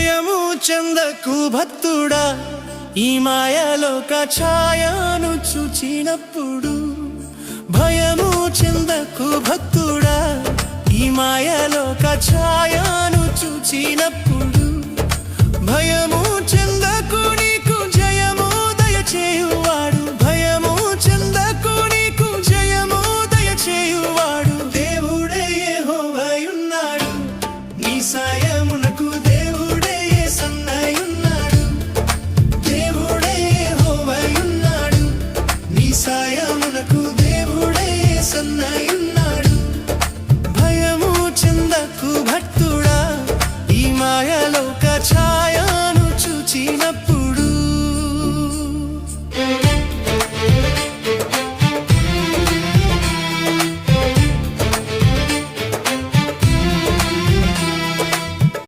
భయము చెందకు భక్తుడా, ఈ మాయలోక ఛాయను చూచినప్పుడు. భయము చెందకు భక్తుడా, ఈ మాయలోక ఛాయను చూచినప్పుడు. భయము చెందకు, నీకు జయము దయచేయువాడు. భయము చెందకు, నీకు జయము దయచేయువాడు. దేవుడే యెహోవాయున్నాడు, నీ సాయమునకు దేవుడే యేసన్నయున్నాడు. దేవుడే యెహోవాయున్నాడు, నీ సాయమునకు దేవుడే యేసన్నయున్నాడు. భయము చెందకు భక్తుడా, ఈ మాయలోక ఛాయ